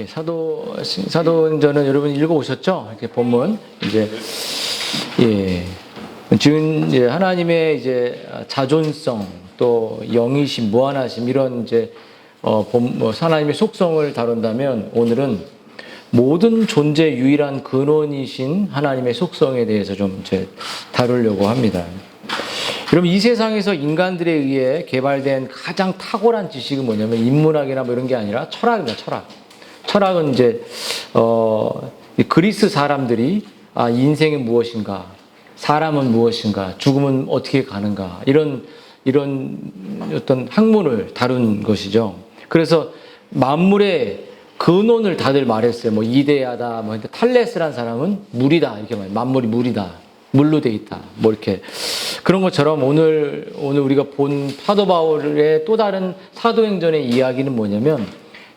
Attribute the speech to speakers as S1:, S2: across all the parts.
S1: 사도행전은 여러분 읽어오셨죠? 이렇게 본문 이제 지금 이제 하나님의 이제 자존성 또 영이심, 무한하심 이런 이제 하나님의 속성을 다룬다면 오늘은 모든 존재 유일한 근원이신 하나님의 속성에 대해서 좀 이제 다루려고 합니다. 여러분 이 세상에서 인간들에 의해 개발된 가장 탁월한 지식은 뭐냐면 인문학이나 뭐 이런 게 아니라 철학입니다. 철학은 이제 그리스 사람들이 인생이 무엇인가, 사람은 무엇인가, 죽음은 어떻게 가는가 이런 어떤 학문을 다룬 것이죠. 그래서 만물의 근원을 다들 말했어요. 뭐 이데아다, 뭐 탈레스란 사람은 물이다 이렇게 말해요. 만물이 물이다, 물로 돼 있다. 뭐 이렇게 그런 것처럼 오늘 우리가 본 사도 바울의 또 다른 사도행전의 이야기는 뭐냐면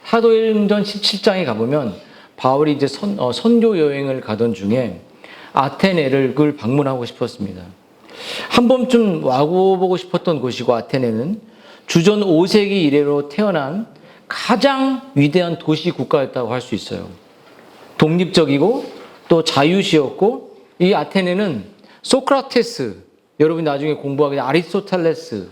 S1: 사도행전 17장에 가보면 바울이 이제 선교 여행을 가던 중에 아테네를 방문하고 싶었습니다. 한 번쯤 와보고 싶었던 곳이고 아테네는 주전 5세기 이래로 태어난 가장 위대한 도시 국가였다고 할 수 있어요. 독립적이고 또 자유시였고 이 아테네는 소크라테스, 여러분이 나중에 공부하게 아리스토텔레스,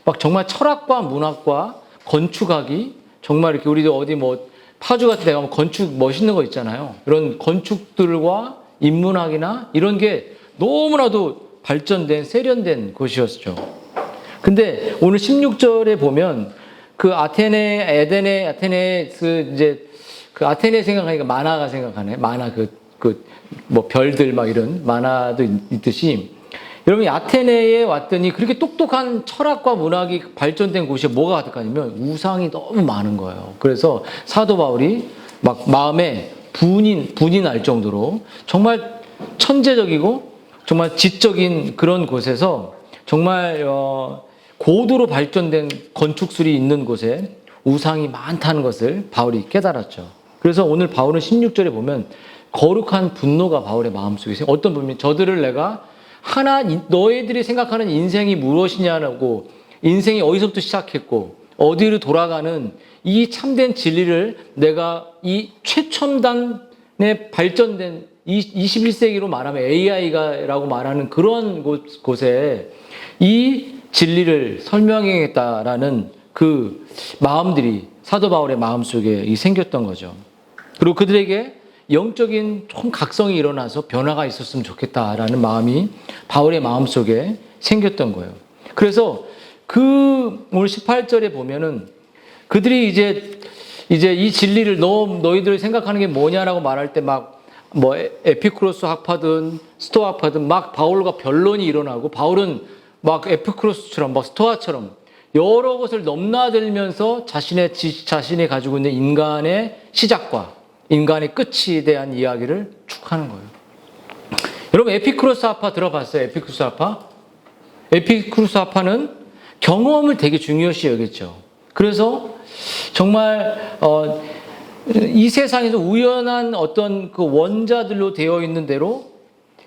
S1: 막 정말 철학과 문학과 건축학이 정말 이렇게 우리도 어디 뭐 파주 같은 데 가면 건축 멋있는 거 있잖아요. 이런 건축들과 인문학이나 이런 게 너무나도 발전된 세련된 곳이었죠. 근데 오늘 16절에 보면 그 아테네 생각하니까 만화가 생각하네. 만화 뭐 별들 막 이런 만화도 있듯이 여러분 아테네에 왔더니 그렇게 똑똑한 철학과 문학이 발전된 곳이 뭐가 가득하냐면 우상이 너무 많은 거예요. 그래서 사도 바울이 막 마음에 분이 날 정도로 정말 천재적이고 정말 지적인 그런 곳에서 정말 고도로 발전된 건축술이 있는 곳에 우상이 많다는 것을 바울이 깨달았죠. 그래서 오늘 바울은 16절에 보면 거룩한 분노가 바울의 마음속에 있어요. 어떤 분이 저들을 내가 너희들이 생각하는 인생이 무엇이냐고, 인생이 어디서부터 시작했고 어디로 돌아가는 이 참된 진리를 내가 이 최첨단에 발전된 21세기로 말하면 AI라고 말하는 그런 곳에 이 진리를 설명하겠다라는 그 마음들이 사도 바울의 마음속에 생겼던 거죠. 그리고 그들에게 영적인 좀 각성이 일어나서 변화가 있었으면 좋겠다라는 마음이 바울의 마음속에 생겼던 거예요. 그래서 오늘 18절에 보면은 그들이 이제 이 진리를 너희들 생각하는 게 뭐냐라고 말할 때 막 뭐 에피쿠로스 학파든 스토아 학파든 막 바울과 변론이 일어나고 바울은 막 에피쿠로스처럼 막 스토아처럼 여러 것을 넘나들면서 자신이 가지고 있는 인간의 시작과 인간의 끝에 대한 이야기를 쭉 하는 거예요. 여러분 에피쿠로스 학파 들어봤어요? 에피쿠로스 학파? 에피쿠로스 학파는 경험을 되게 중요시 여겼죠. 그래서 정말 이 세상에서 우연한 어떤 그 원자들로 되어 있는 대로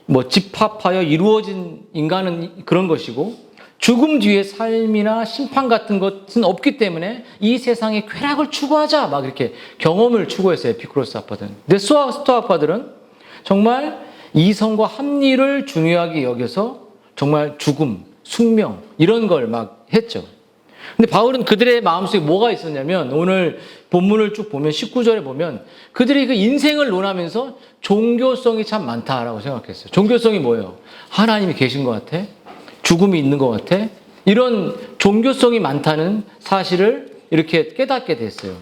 S1: 뭐 집합하여 이루어진 인간은 그런 것이고 죽음 뒤의 삶이나 심판 같은 것은 없기 때문에 이 세상의 쾌락을 추구하자 막 이렇게 경험을 추구했어요. 에피쿠로스 학파들은. 근데 스토아 학파들은 정말 이성과 합리를 중요하게 여겨서 정말 죽음, 숙명 이런 걸 막 했죠. 근데 바울은 그들의 마음속에 뭐가 있었냐면 오늘 본문을 쭉 보면 19절에 보면 그들이 그 인생을 논하면서 종교성이 참 많다라고 생각했어요. 종교성이 뭐예요? 하나님이 계신 것 같아? 죽음이 있는 것 같아? 이런 종교성이 많다는 사실을 이렇게 깨닫게 됐어요.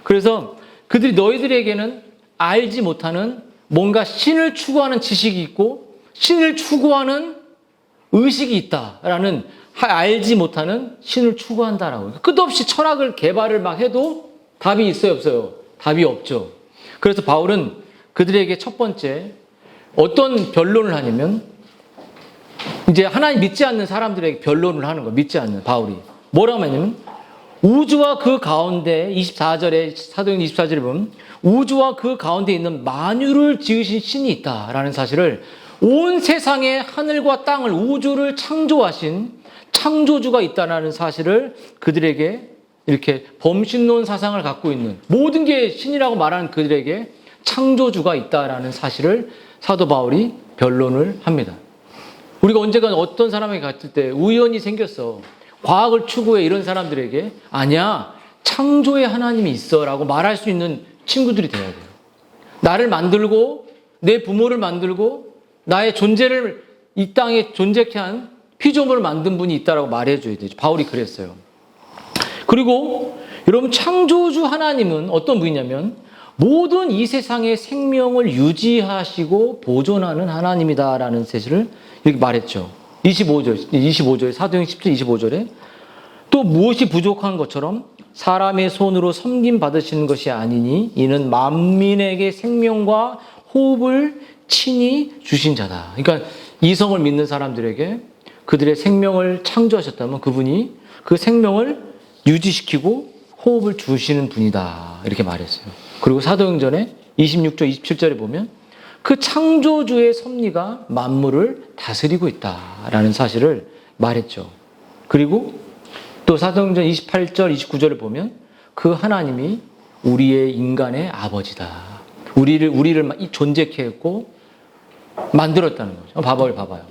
S1: 그래서 그들이 너희들에게는 알지 못하는 뭔가 신을 추구하는 지식이 있고 신을 추구하는 의식이 있다라는 알지 못하는 신을 추구한다라고. 끝없이 철학을 개발을 막 해도 답이 있어요, 없어요? 답이 없죠. 그래서 바울은 그들에게 첫 번째 어떤 변론을 하냐면 이제 하나님 믿지 않는 사람들에게 변론을 하는 거예요. 믿지 않는 바울이. 뭐라고 하냐면 우주와 그 가운데 24절에 사도행전 24절에 보면 우주와 그 가운데 있는 만유를 지으신 신이 있다라는 사실을 온 세상의 하늘과 땅을 우주를 창조하신 창조주가 있다는 사실을 그들에게 이렇게 범신론 사상을 갖고 있는 모든 게 신이라고 말하는 그들에게 창조주가 있다라는 사실을 사도 바울이 변론을 합니다. 우리가 언젠가 어떤 사람에게 갔을 때 우연히 생겼어. 과학을 추구해 이런 사람들에게 아니야. 창조의 하나님이 있어라고 말할 수 있는 친구들이 돼야 돼요. 나를 만들고 내 부모를 만들고 나의 존재를 이 땅에 존재케 한 피조물을 만든 분이 있다라고 말해줘야 되죠. 바울이 그랬어요. 그리고 여러분 창조주 하나님은 어떤 분이냐면 모든 이 세상의 생명을 유지하시고 보존하는 하나님이다라는 사실을 이렇게 말했죠. 25절 사도행 10절 25절에 또 무엇이 부족한 것처럼 사람의 손으로 섬김 받으시는 것이 아니니 이는 만민에게 생명과 호흡을 친히 주신 자다. 그러니까 이성을 믿는 사람들에게 그들의 생명을 창조하셨다면 그분이 그 생명을 유지시키고 호흡을 주시는 분이다. 이렇게 말했어요. 그리고 사도행전에 26절 27절에 보면 그 창조주의 섭리가 만물을 다스리고 있다라는 사실을 말했죠. 그리고 또 사도행전 28절 29절을 보면 그 하나님이 우리의 인간의 아버지다. 우리를 존재케 했고 만들었다는 거죠. 봐봐요.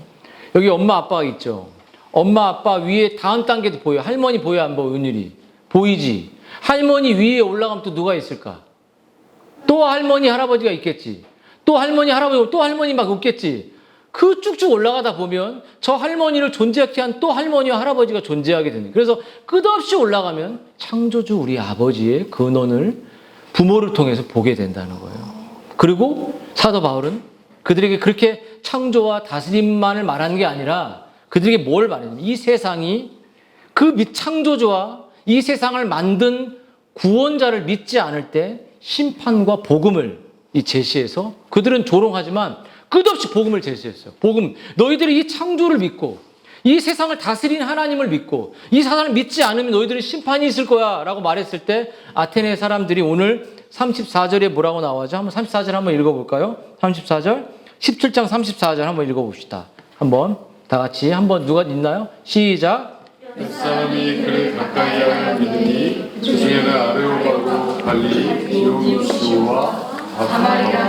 S1: 여기 엄마 아빠가 있죠. 엄마 아빠 위에 다음 단계도 보여. 할머니 보여 안 보여? 은율이 보이지. 할머니 위에 올라가면 또 누가 있을까? 또 할머니 할아버지가 있겠지. 또 할머니 할아버지 또 할머니 막 없겠지. 그 쭉쭉 올라가다 보면 저 할머니를 존재하게 한 또 할머니와 할아버지가 존재하게 되는. 그래서 끝없이 올라가면 창조주 우리 아버지의 근원을 부모를 통해서 보게 된다는 거예요. 그리고 사도 바울은 그들에게 그렇게 창조와 다스림만을 말하는 게 아니라 그들에게 뭘 말했냐면 이 세상이 그 창조주와 이 세상을 만든 구원자를 믿지 않을 때 심판과 복음을 제시해서 그들은 조롱하지만 끝없이 복음을 제시했어요. 복음. 너희들이 이 창조를 믿고 이 세상을 다스리는 하나님을 믿고 이 세상을 믿지 않으면 너희들은 심판이 있을 거야 라고 말했을 때 아테네 사람들이 오늘 34절에 뭐라고 나와죠? 한번 34절 한번 읽어볼까요? 34절 17장 34절 한번 읽어봅시다. 한번 다 같이 한번 누가 있나요? 시작.
S2: 사람이 그를 가까이 하여 믿으니 그중에는 아레오바고 발리 디오누시오와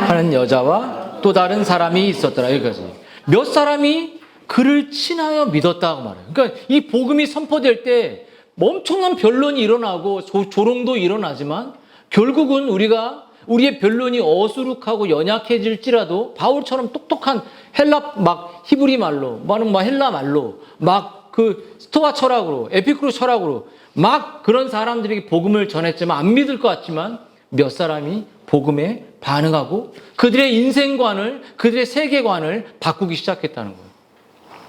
S1: 하는 여자와 또 다른 사람이 있었더라. 여기까지. 몇 사람이 그를 친하여 믿었다고 말해요. 그러니까 이 복음이 선포될 때 엄청난 변론이 일어나고 조롱도 일어나지만 결국은 우리의 변론이 어수룩하고 연약해질지라도 바울처럼 똑똑한 헬라 막 히브리 말로 막 헬라 말로 막 그 스토아 철학으로 에피쿠로 철학으로 막 그런 사람들에게 복음을 전했지만 안 믿을 것 같지만 몇 사람이 복음에 반응하고 그들의 인생관을 그들의 세계관을 바꾸기 시작했다는 거예요.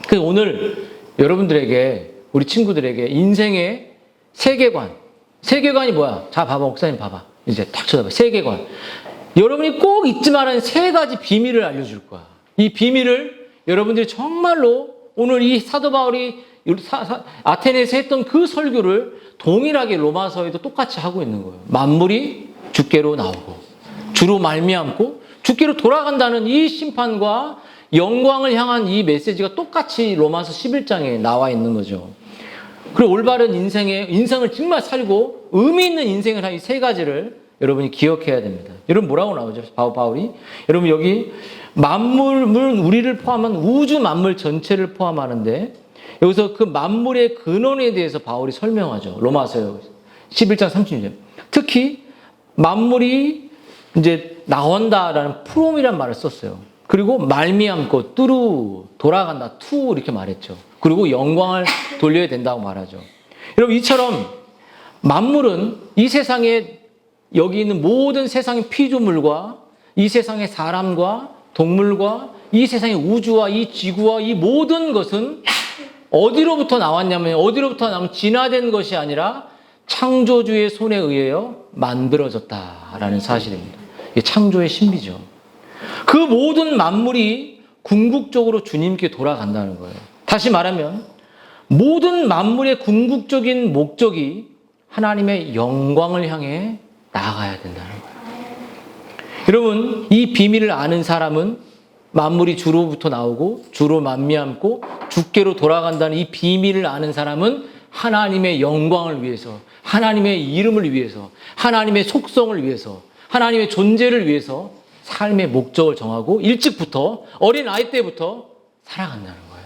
S1: 그래서 오늘 여러분들에게 우리 친구들에게 인생의 세계관이 뭐야? 자 봐봐 목사님 봐봐 이제 딱 쳐다봐 세계관. 여러분이 꼭 잊지 말아야 세 가지 비밀을 알려줄 거야. 이 비밀을 여러분들이 정말로 오늘 이 사도 바울이 아테네에서 했던 그 설교를 동일하게 로마서에도 똑같이 하고 있는 거예요. 만물이 주께로 나오고 주로 말미암고 주께로 돌아간다는 이 심판과 영광을 향한 이 메시지가 똑같이 로마서 11장에 나와 있는 거죠. 그리고 올바른 인생을 정말 살고 의미 있는 인생을 한 이 세 가지를 여러분이 기억해야 됩니다. 여러분 뭐라고 나오죠? 바울이. 여러분 여기 만물은 우리를 포함한 우주 만물 전체를 포함하는데 여기서 그 만물의 근원에 대해서 바울이 설명하죠. 로마서 11장 36절. 특히 만물이 이제 나온다라는 프롬이란 말을 썼어요. 그리고 말미암고 돌아간다 투 이렇게 말했죠. 그리고 영광을 돌려야 된다고 말하죠. 여러분 이처럼 만물은 이 세상에 여기 있는 모든 세상의 피조물과 이 세상의 사람과 동물과 이 세상의 우주와 이 지구와 이 모든 것은 어디로부터 나왔냐면 진화된 것이 아니라 창조주의 손에 의하여 만들어졌다라는 사실입니다. 이게 창조의 신비죠. 그 모든 만물이 궁극적으로 주님께 돌아간다는 거예요. 다시 말하면 모든 만물의 궁극적인 목적이 하나님의 영광을 향해 나아가야 된다는 거예요. 여러분 이 비밀을 아는 사람은 만물이 주로부터 나오고 주로 만미암고 주께로 돌아간다는 이 비밀을 아는 사람은 하나님의 영광을 위해서, 하나님의 이름을 위해서, 하나님의 속성을 위해서, 하나님의 존재를 위해서 삶의 목적을 정하고 일찍부터, 어린 아이 때부터 살아간다는 거예요.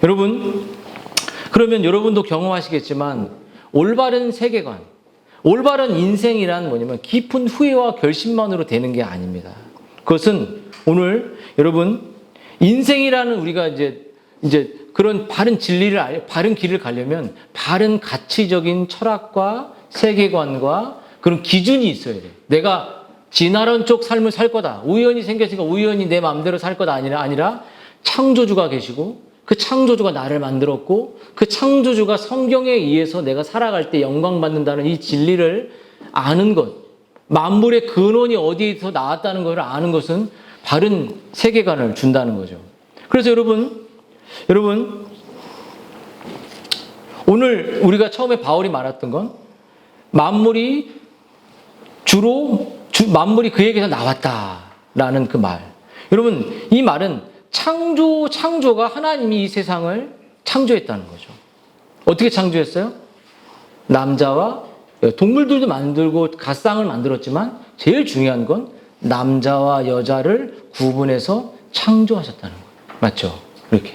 S1: 여러분, 그러면 여러분도 경험하시겠지만 올바른 세계관, 올바른 인생이란 뭐냐면 깊은 후회와 결심만으로 되는 게 아닙니다. 그것은 오늘 여러분 인생이라는 우리가 이제 그런 바른 진리를 바른 길을 가려면 바른 가치적인 철학과 세계관과 그런 기준이 있어야 돼. 내가 진화론 쪽 삶을 살 거다. 우연히 생겼으니까 우연히 내 마음대로 살 거다 아니라 창조주가 계시고 그 창조주가 나를 만들었고 그 창조주가 성경에 의해서 내가 살아갈 때 영광받는다는 이 진리를 아는 것, 만물의 근원이 어디에서 나왔다는 것을 아는 것은 바른 세계관을 준다는 거죠. 그래서 여러분 오늘 우리가 처음에 바울이 말했던 건 만물이 만물이 그에게서 나왔다라는 그 말. 여러분 이 말은 창조가 하나님이 이 세상을 창조했다는 거죠. 어떻게 창조했어요? 남자와 동물들도 만들고 갓상을 만들었지만 제일 중요한 건 남자와 여자를 구분해서 창조하셨다는 거예요. 맞죠? 이렇게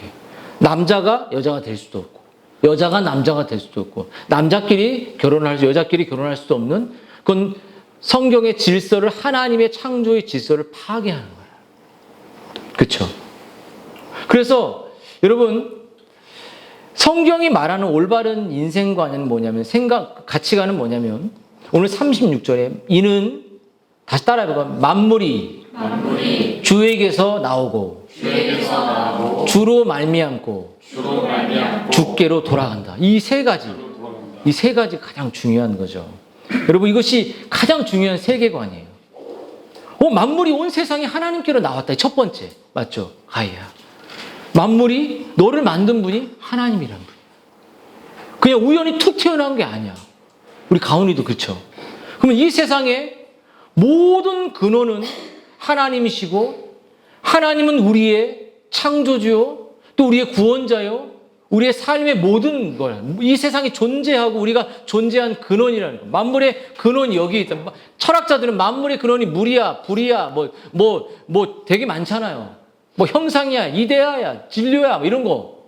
S1: 남자가 여자가 될 수도 없고 여자가 남자가 될 수도 없고 여자끼리 결혼할 수도 없는 그건 성경의 질서를 하나님의 창조의 질서를 파괴하는 거예요. 그렇죠? 그래서 여러분 성경이 말하는 올바른 인생관은 뭐냐면 가치관은 뭐냐면 오늘 36절에 이는 다시 따라해봐. 만물이 주에게서 나오고 주로 말미암고 주께로 돌아간다. 이 세 가지 가장 중요한 거죠. 여러분 이것이 가장 중요한 세계관이에요. 만물이 온 세상에 하나님께로 나왔다. 첫 번째 맞죠? 가이야. 만물이 너를 만든 분이 하나님이란 분이야. 그냥 우연히 툭 튀어나온 게 아니야. 우리 가온이도 그렇죠. 그러면 이 세상의 모든 근원은 하나님이시고 하나님은 우리의 창조주요 또 우리의 구원자요 우리의 삶의 모든 걸, 이 세상에 존재하고 우리가 존재한 근원이라는 거. 만물의 근원이 여기 있다. 철학자들은 만물의 근원이 물이야, 불이야, 되게 많잖아요. 형상이야, 이데아야, 진료야, 이런 거.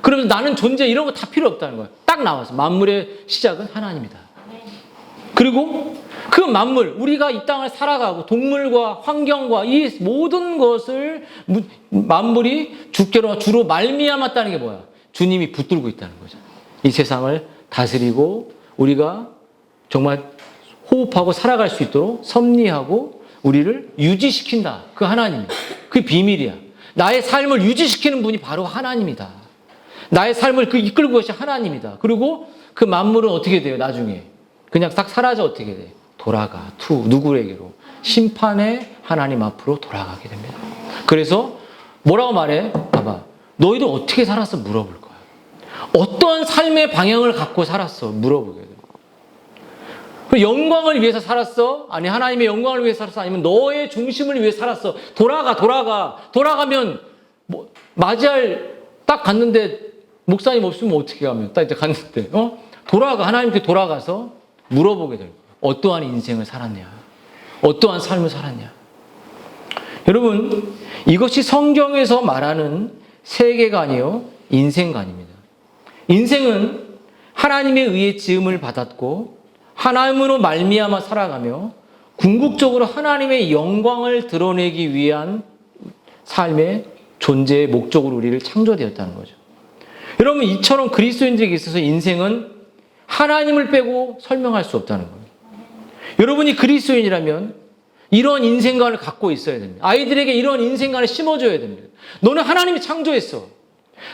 S1: 그러면서 나는 존재, 이런 거 다 필요 없다는 거예요. 딱 나와서. 만물의 시작은 하나님이다. 그리고 그 만물, 우리가 이 땅을 살아가고 동물과 환경과 이 모든 것을 만물이 주로 말미암았다는 게 뭐야? 주님이 붙들고 있다는 거죠. 이 세상을 다스리고 우리가 정말 호흡하고 살아갈 수 있도록 섭리하고 우리를 유지시킨다. 그 하나님. 그 비밀이야. 나의 삶을 유지시키는 분이 바로 하나님이다. 나의 삶을 이끌고 계신 하나님이다. 그리고 그 만물은 어떻게 돼요? 나중에. 그냥 딱 사라져 어떻게 돼? 돌아가. 누구에게로? 심판의 하나님 앞으로 돌아가게 됩니다. 그래서 뭐라고 말해? 봐봐. 너희들 어떻게 살았어? 물어볼 거야. 어떠한 삶의 방향을 갖고 살았어? 물어보게 돼. 영광을 위해서 살았어? 아니 하나님의 영광을 위해서 살았어? 아니면 너의 중심을 위해 살았어? 돌아가면 맞이할 딱 갔는데 목사님 없으면 어떻게 가면 딱 이제 갔는데 하나님께 돌아가서 물어보게 될 거야. 어떠한 인생을 살았냐? 어떠한 삶을 살았냐? 여러분 이것이 성경에서 말하는 세계관이요 인생관입니다. 인생은 하나님에 의해 지음을 받았고 하나님으로 말미암아 살아가며 궁극적으로 하나님의 영광을 드러내기 위한 삶의 존재의 목적으로 우리를 창조되었다는 거죠. 여러분 이처럼 그리스도인들에게 있어서 인생은 하나님을 빼고 설명할 수 없다는 거예요. 여러분이 그리스도인이라면 이런 인생관을 갖고 있어야 됩니다. 아이들에게 이런 인생관을 심어줘야 됩니다. 너는 하나님이 창조했어.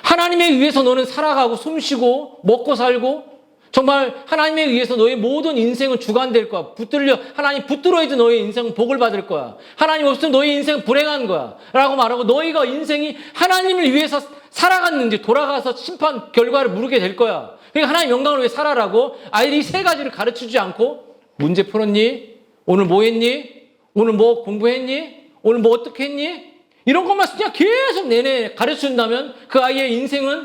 S1: 하나님에 의해서 너는 살아가고 숨쉬고 먹고 살고 정말 하나님에 의해서 너의 모든 인생은 주관될 거야. 하나님 붙들어야지 너의 인생은 복을 받을 거야. 하나님 없으면 너의 인생은 불행한 거야. 라고 말하고 너희가 인생이 하나님을 위해서 살아갔는지 돌아가서 심판 결과를 물게 될 거야. 그러니까 하나님 영광을 위해 살아라고 아이들이 세 가지를 가르치지 않고 문제 풀었니? 오늘 뭐 했니? 오늘 뭐 공부했니? 오늘 뭐 어떻게 했니? 이런 것만 그냥 계속 내내 가르쳐준다면 그 아이의 인생은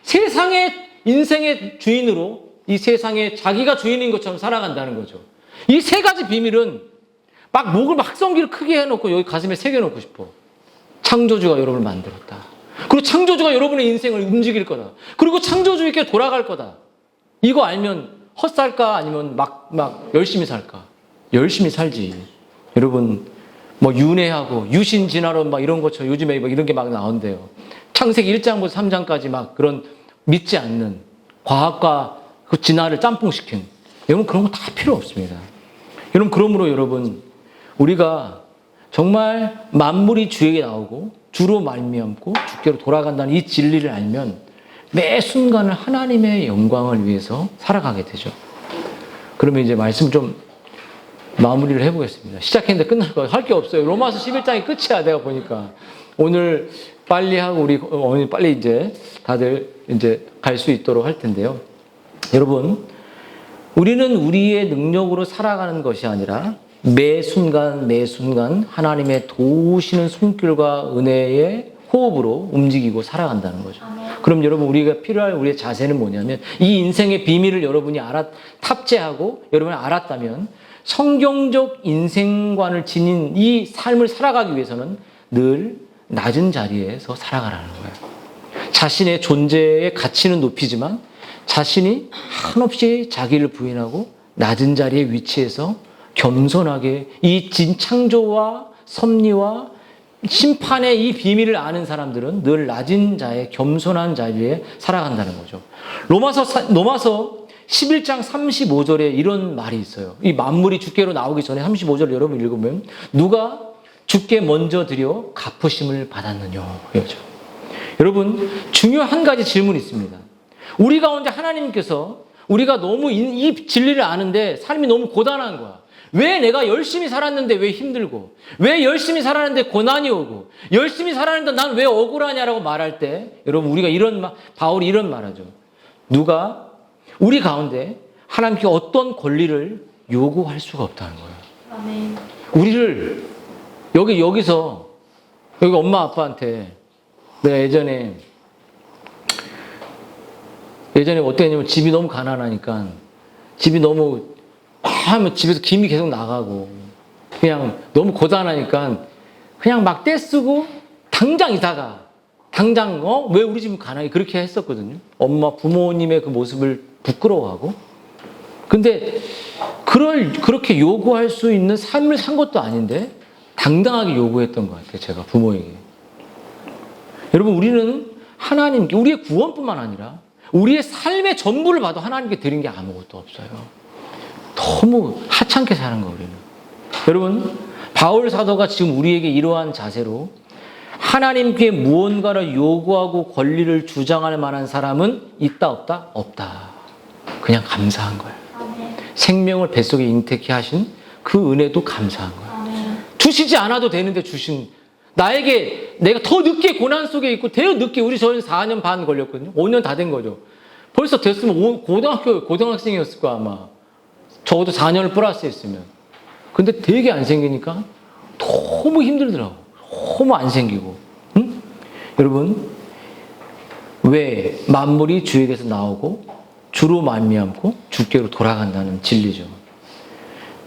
S1: 세상에 인생의 주인으로 이 세상에 자기가 주인인 것처럼 살아간다는 거죠. 이 세 가지 비밀은 막 목을 막 성기를 크게 해놓고 여기 가슴에 새겨놓고 싶어. 창조주가 여러분을 만들었다. 그리고 창조주가 여러분의 인생을 움직일 거다. 그리고 창조주에게 돌아갈 거다. 이거 알면 헛살까? 아니면 막 열심히 살까? 열심히 살지. 여러분, 뭐 윤회하고 유신진화론 막 이런 것처럼 요즘에 막 이런 게 막 나온대요. 창세기 1장부터 3장까지 막 그런 믿지 않는 과학과 그 진화를 짬뽕시킨. 여러분, 그런 거 다 필요 없습니다. 여러분, 그러므로 여러분, 우리가 정말 만물이 주에게 나오고 주로 말미암고 주께로 돌아간다는 이 진리를 알면 매 순간을 하나님의 영광을 위해서 살아가게 되죠. 그러면 이제 말씀 좀 마무리를 해보겠습니다. 시작했는데 끝날 거 할 게 없어요. 로마서 11장이 끝이야. 내가 보니까 오늘 빨리 하고 우리 오늘 빨리 이제 다들 이제 갈 수 있도록 할 텐데요. 여러분, 우리는 우리의 능력으로 살아가는 것이 아니라 매 순간 하나님의 도우시는 손길과 은혜의 호흡으로 움직이고 살아간다는 거죠. 그럼 여러분, 우리가 필요할 우리의 자세는 뭐냐면 이 인생의 비밀을 여러분이 탑재하고 여러분이 알았다면 성경적 인생관을 지닌 이 삶을 살아가기 위해서는 늘 낮은 자리에서 살아가라는 거예요. 자신의 존재의 가치는 높이지만 자신이 한없이 자기를 부인하고 낮은 자리에 위치해서 겸손하게 이 진창조와 섭리와 심판의 이 비밀을 아는 사람들은 늘 낮은 자의 겸손한 자리에 살아간다는 거죠. 로마서 11장 35절에 이런 말이 있어요. 이 만물이 주께로 나오기 전에 35절 여러분 읽으면 누가 주께 먼저 드려 갚으심을 받았느냐 이거죠. 여러분, 중요한 한 가지 질문이 있습니다. 우리 가운데 하나님께서 우리가 너무 이 진리를 아는데 삶이 너무 고단한 거야. 왜 내가 열심히 살았는데 왜 힘들고, 왜 열심히 살았는데 고난이 오고, 열심히 살았는데 난 왜 억울하냐라고 말할 때, 여러분, 우리가 바울이 이런 말하죠. 누가 우리 가운데 하나님께 어떤 권리를 요구할 수가 없다는 거예요. 아멘. 우리를 여기서 여기 엄마 아빠한테 내가 예전에 어땠냐면 집이 너무 가난하니까 집이 너무 하면 집에서 김이 계속 나가고 그냥 너무 고단하니까 그냥 막 떼쓰고 당장 이사가 당장 왜 우리 집은 가난해 그렇게 했었거든요. 엄마 부모님의 그 모습을 부끄러워하고 근데 그렇게 요구할 수 있는 삶을 산 것도 아닌데 당당하게 요구했던 것 같아요. 제가 부모에게. 여러분, 우리는 하나님께 우리의 구원뿐만 아니라 우리의 삶의 전부를 봐도 하나님께 드린 게 아무것도 없어요. 너무 하찮게 사는 거예요, 우리는. 여러분, 바울 사도가 지금 우리에게 이러한 자세로 하나님께 무언가를 요구하고 권리를 주장할 만한 사람은 있다 없다? 없다. 그냥 감사한 거예요. 아멘. 생명을 뱃속에 잉태케 하신 그 은혜도 감사한 거예요. 아멘. 주시지 않아도 되는데 주신 나에게 내가 더 늦게 고난 속에 있고 더 늦게 저는 4년 반 걸렸거든요. 5년 다 된 거죠. 벌써 됐으면 고등학생이었을 거야 아마. 적어도 4년을 플러스 했으면. 근데 되게 안 생기니까 너무 힘들더라고. 너무 안 생기고. 응? 여러분, 왜 만물이 주에게서 나오고 주로 말미암고 주께로 돌아간다는 진리죠.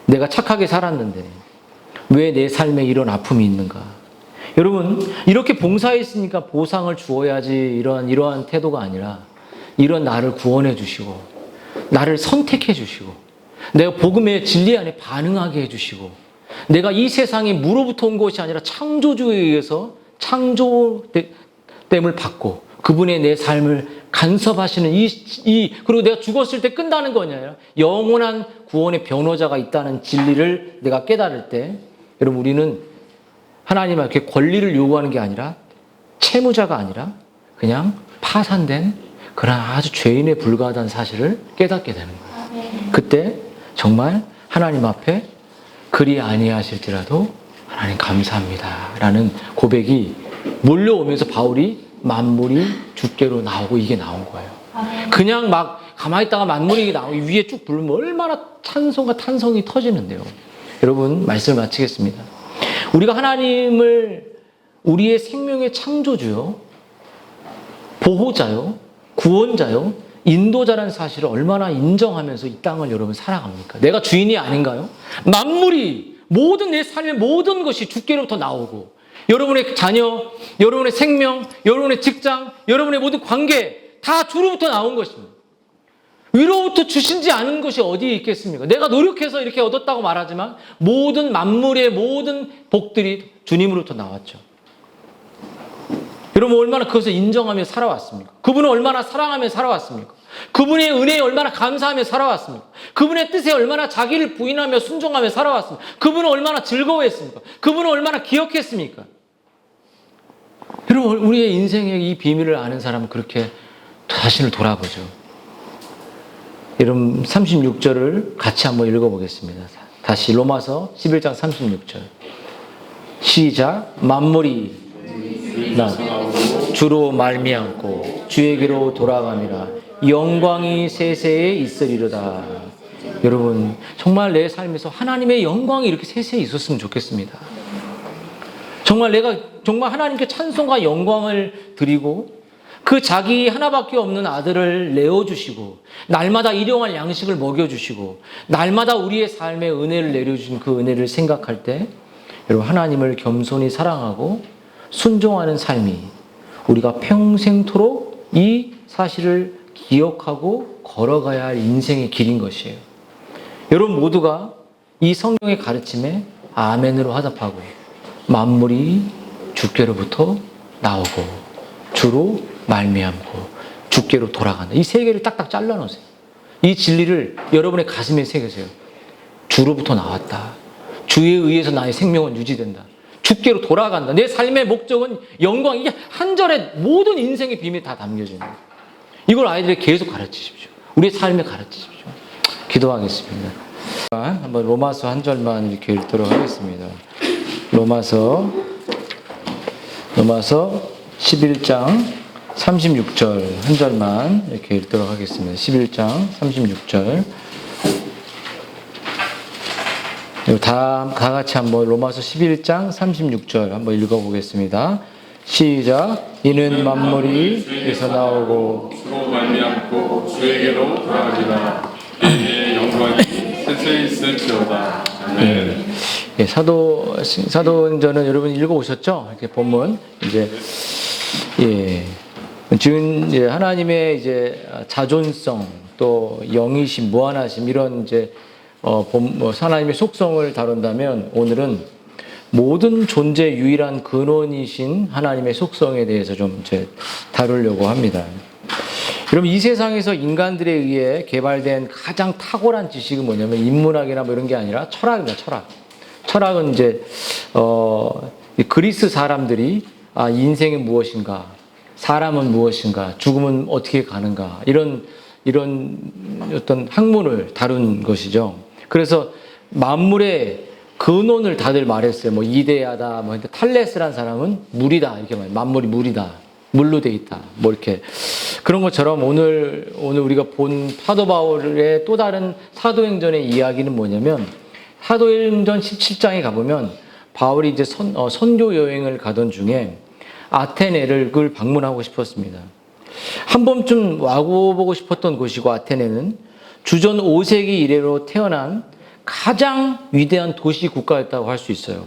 S1: 내가 착하게 살았는데 왜 내 삶에 이런 아픔이 있는가? 여러분, 이렇게 봉사했으니까 보상을 주어야지 이러한 태도가 아니라 이런 나를 구원해 주시고 나를 선택해 주시고 내가 복음의 진리 안에 반응하게 해주시고 내가 이 세상에 무로부터 온 것이 아니라 창조주에 의해서 창조됨을 받고 그분의 내 삶을 간섭하시는 그리고 내가 죽었을 때 끝나는 거 아니라 영원한 구원의 변호자가 있다는 진리를 내가 깨달을 때 여러분, 우리는 하나님께 권리를 요구하는 게 아니라 채무자가 아니라 그냥 파산된 그런 아주 죄인에 불과하다는 사실을 깨닫게 되는 거예요. 그때 정말 하나님 앞에 그리 아니하실지라도 하나님 감사합니다 라는 고백이 몰려오면서 바울이 만물이 주께로 나오고 이게 나온 거예요. 그냥 막 가만히 있다가 만물이 나오고 위에 쭉 부르면 얼마나 찬송과 탄성이 터지는데요. 여러분, 말씀을 마치겠습니다. 우리가 하나님을 우리의 생명의 창조주요, 보호자요, 구원자요, 인도자라는 사실을 얼마나 인정하면서 이 땅을 여러분 살아갑니까? 내가 주인이 아닌가요? 만물이 모든 내 삶의 모든 것이 주께로부터 나오고 여러분의 자녀, 여러분의 생명, 여러분의 직장, 여러분의 모든 관계 다 주로부터 나온 것입니다. 위로부터 주신지 않은 것이 어디에 있겠습니까? 내가 노력해서 이렇게 얻었다고 말하지만 모든 만물의 모든 복들이 주님으로부터 나왔죠. 여러분 얼마나 그것을 인정하며 살아왔습니까? 그분을 얼마나 사랑하며 살아왔습니까? 그분의 은혜에 얼마나 감사하며 살아왔습니까? 그분의 뜻에 얼마나 자기를 부인하며 순종하며 살아왔습니까? 그분은 얼마나 즐거워했습니까? 그분은 얼마나 기억했습니까? 여러분 우리의 인생의 이 비밀을 아는 사람은 그렇게 자신을 돌아보죠. 여러분 36절을 같이 한번 읽어보겠습니다. 다시 로마서 11장 36절 시작. 만물이 나 주로 말미암고 주에게로 돌아가니라 영광이 세세에 있으리로다. 여러분 정말 내 삶에서 하나님의 영광이 이렇게 세세에 있었으면 좋겠습니다. 정말 내가 정말 하나님께 찬송과 영광을 드리고 그 자기 하나밖에 없는 아들을 내어주시고 날마다 일용할 양식을 먹여주시고 날마다 우리의 삶에 은혜를 내려주신 그 은혜를 생각할 때 여러분 하나님을 겸손히 사랑하고 순종하는 삶이 우리가 평생토록 이 사실을 기억하고 걸어가야 할 인생의 길인 것이에요. 여러분 모두가 이 성경의 가르침에 아멘으로 화답하고 만물이 주께로부터 나오고 주로 말미암고 주께로 돌아간다. 이 세 개를 딱딱 잘라놓으세요. 이 진리를 여러분의 가슴에 새기세요. 주로부터 나왔다. 주에 의해서 나의 생명은 유지된다. 주께로 돌아간다. 내 삶의 목적은 영광. 이게 한 절에 모든 인생의 비밀이 다 담겨져 있는 거예요. 이걸 아이들에게 계속 가르치십시오. 우리의 삶에 가르치십시오. 기도하겠습니다. 한번 로마서 한 절만 이렇게 읽도록 하겠습니다. 로마서 11장 36절 한 절만 이렇게 읽도록 하겠습니다. 11장 36절 다 같이 한번 로마서 11장 36절 한번 읽어보겠습니다. 시작. 이는 만물이 주에서 나오고
S2: 주로 말미암고 주에게로 돌아가리라. 이의 영광이 세세에 있을지어다. 아멘.
S1: 예, 사도행전은 여러분 읽어오셨죠? 이렇게 본문 이제 지금 이제 하나님의 이제 자존성 또 영이심 무한하심 이런 이제 하나님의 속성을 다룬다면 오늘은 모든 존재 유일한 근원이신 하나님의 속성에 대해서 좀 이제 다루려고 합니다. 여러분 이 세상에서 인간들에 의해 개발된 가장 탁월한 지식은 뭐냐면 인문학이나 뭐 이런 게 아니라 철학입니다. 철학은 이제 그리스 사람들이 인생이 무엇인가, 사람은 무엇인가, 죽음은 어떻게 가는가 이런 어떤 학문을 다룬 것이죠. 그래서 만물의 근원을 다들 말했어요. 뭐 이데아다, 뭐 탈레스라는 사람은 물이다 이렇게 말해요. 만물이 물이다, 물로 돼 있다, 뭐 이렇게 그런 것처럼 오늘 우리가 본 사도 바울의 또 다른 사도행전의 이야기는 뭐냐면 사도행전 17장에 가보면 바울이 이제 선교 여행을 가던 중에 아테네를 방문하고 싶었습니다. 한 번쯤 와보고 싶었던 곳이고 아테네는 주전 5세기 이래로 태어난 가장 위대한 도시 국가였다고 할 수 있어요.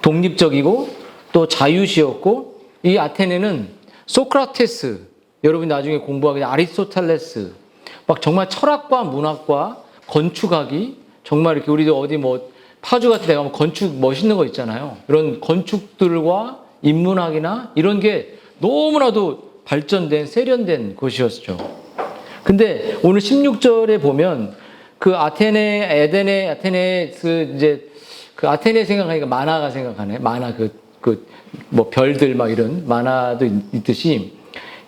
S1: 독립적이고 또 자유시였고 이 아테네는 소크라테스, 여러분이 나중에 공부하게 아리스토텔레스, 막 정말 철학과 문학과 건축학이 정말 이렇게 우리도 어디 뭐 파주 같은 데 가면 건축 멋있는 거 있잖아요. 이런 건축들과 인문학이나 이런 게 너무나도 발전된 세련된 곳이었죠. 근데 오늘 16절에 보면 그 아테네 생각하니까 만화가 생각하네. 만화 뭐 별들 막 이런 만화도 있듯이